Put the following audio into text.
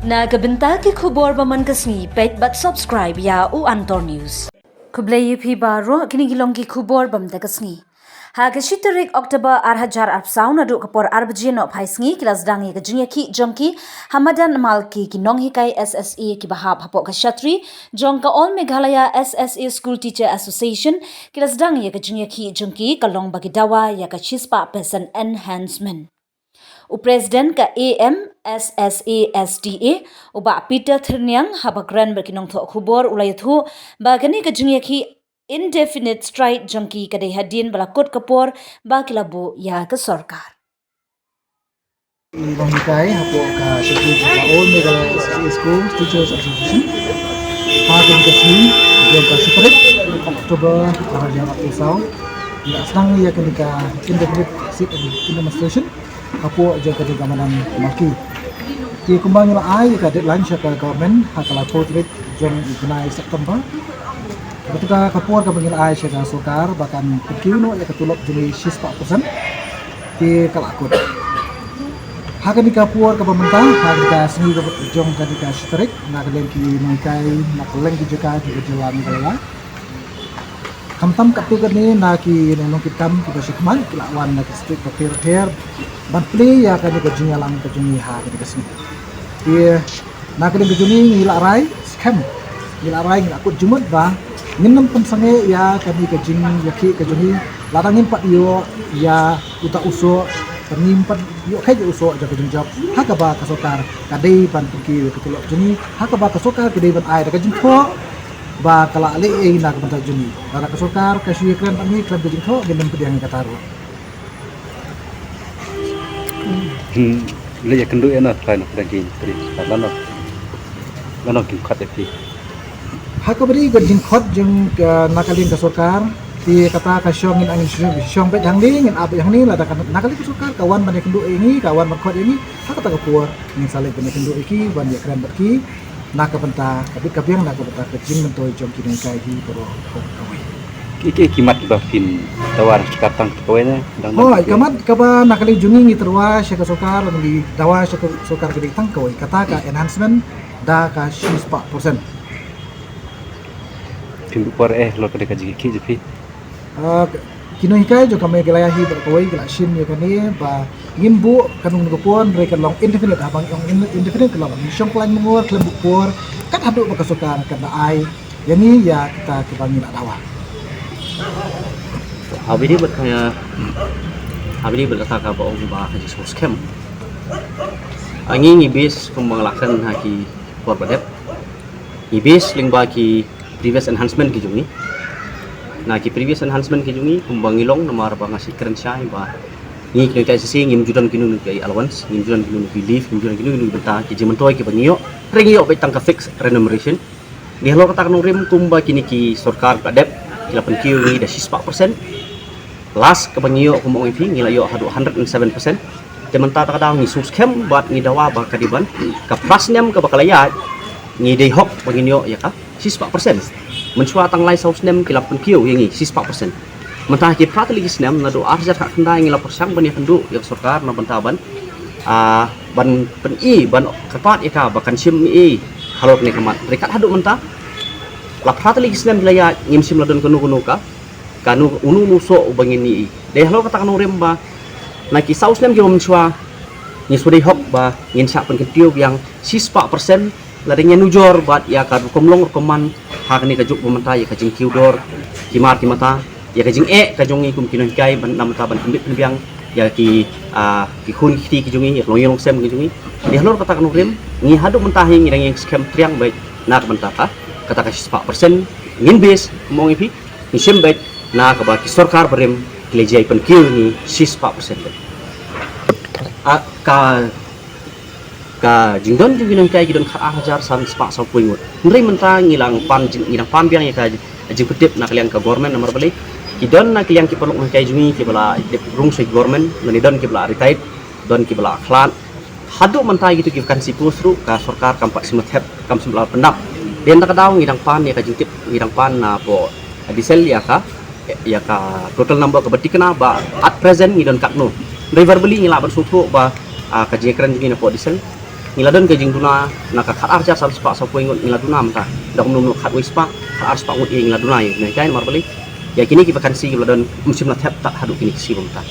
Nagabenta ki khubor baman kasni pet but subscribe ya u Antor News. Kublay pi baro kinigilong ki khubor bam da kasni. Hagashi tarik Oktober 2000 na du kapor arbjino phaisngi kilas dangi ka jingya ki jongki Hamadan Malki ki nonghikai SSE ki bahap hapok ka shatri jongka All Meghalaya SSE School Teacher Association kilas dangi ka jingya ki jongki kalong bagi dawa ya ka chispa pesan enhancement. Presiden ka AMSSASDA uba Peter Thirnyang habagran berkinong tho khubor ulayathu bagani ka jingya ki indefinite strike jangki kadai hadin balakot kapor ba kilabu ya ke sarkar. Nonghikai hapo ka secretary ka All Meghalaya SSE School Teachers Association. Hagan kasni bulan ka separate Oktober 2000. Ya senang ya ketika indefinite sit and demonstration hapo aja ketika manang maki. Di kumbang la ai ka deadline sa ka government hakala portrait jong ignai September. Ketika kapur ka bangil ai sa sokar bahkan pekiuno ya ketulok juli 6% di kalakut. Hakan di kapur ka pemerintah hakan ka sengi ka jong ketika strik na kalen ki nongkai na kalen ki juga jalan kala. Kamtam katu kani na ki nong kitam ki basikman kilawan na ki strik ka hair ban play ya kan ka jinya lang ka juni ha ka sini. Di na kalen ki juni ngila rai scam. Ngila rai ngila akut jumut ba nginam pensange ya kami ka jing yaki ka juni ladangin pat yo ya uta uso penimpan yo kai uso ja ka jing job haka ba ka sokar kadai ban ki ka tulok juni haka ba ka sokar kadai ban ai ka jing tho ba kala ale e na ka ban juni bara ka sokar ka shi kran ami kran ka jing tho gendam pediang ka taru le ya kendu ena tlain daging tri lano lano kim khat epi haka beri ka jing khot jeng nakalin ka sokar ti kata ka syong angin syong bet hang ding abe hang ni lada kan nakali ka sokar kawan ban kendu ini kawan makhot ini haka ta ka puar ni sale ban kendu iki ban ya kran berki nak benta tapi kabiang nak benta ka jing mentoi jom kini kai hi pro kawai ki kimat ba fin tawar katang kawai dang oh kamat kaba nakali jungi terwa sya ka sokar di dawa sya ka sokar ka tang kawai kata ka enhancement da ka 6% fin por lo ka jigi ki jepi kino hikai jo kami gelaya hi berkawai gela shin ya kani ba ngimbu kanung ngopon mereka long indefinite abang yang indefinite kelong syong plan mengor klem bukor kan haduk bakasukan kana ai yani ya kita kebangin dawa Habis berkata ka ba og ba ka so scam angin ibis kumbang laksan haki por badep ibis lingba ki previous enhancement ki jungi na ki previous enhancement ki jungi kumbang ilong namar ba ngasi keren syai ba ni kini kai sisi ngim judan kinu kai allowance ngim judan kinu ki leave ngim judan kinu benta ki jimentoi ki bangio regio be tangka fix remuneration di halo kata rim kumba kini ki sarkar kadep kilapan kiu ni da 4% last ke bangio kumbang ifi ngila yo hadu 107% jementa ta kadang ni sus scam buat ni dawa ba kadiban ka prasnem ka bakalaya ni dei hok banginyo ya ka 4% mensua tang lai saus nem kilapan kiu yangi 4% mentah ki prat lagi snem na do arja ka kenda ngila persang ban ya kendu ya sarkar na bantaban ban pen i ban kapat ya ka bakan sim i halok ni kamat rekat hadu mentah la prat lagi snem laya ngim sim ladon kanu ka kanu unu nuso bangin ni dei halok kata kanu remba na ki saus nem ki mensua ni suri hok ba ngin sa pen ketiu yang 4% ladengnya nujor bat ya ka komlong rekoman hak ni kajuk pemerintah ya kajing kiudor kimar kimata ya kajing kajungi kum kinon kai ban nam ta ban kembit penbiang ya ki hun ki kijungi ya loyong sem kijungi di halor kata kan rem ni hadu mentah yang yang scam triang baik nak mentah ka kata ka 4% ngin bes mong ipi ni sem baik na ka ba ki sarkar berem klejai pen kiu ni 4% ka jingdon jingdon kai gidon ka ajar san spa sa puingut ndrei mentang ngilang pan biang ya ka jing pedip na kalian ka government nomor balik kidon na kalian ki perlu kai jungi ki bala rung sui government na don ki bala retired don ki bala khlan hadu mentai gitu ki kan sipusru ka sarkar kampak simet kam sembal pendap den ta daw ngidang pan ya ka jingtip ngidang pan na po disel ya ka total number ka betikna ba at present ngidon kakno driver beli ngila bersuku ba ka jekran jungi na po disel ngiladon ke jing duna naka khat arja sal spa so poingot ngiladuna mta dak nunu khat wispa khat spa ngut ing laduna ye ne kain marbali ya kini ki vakansi ngiladon musim na thep tak hadu kini si bumta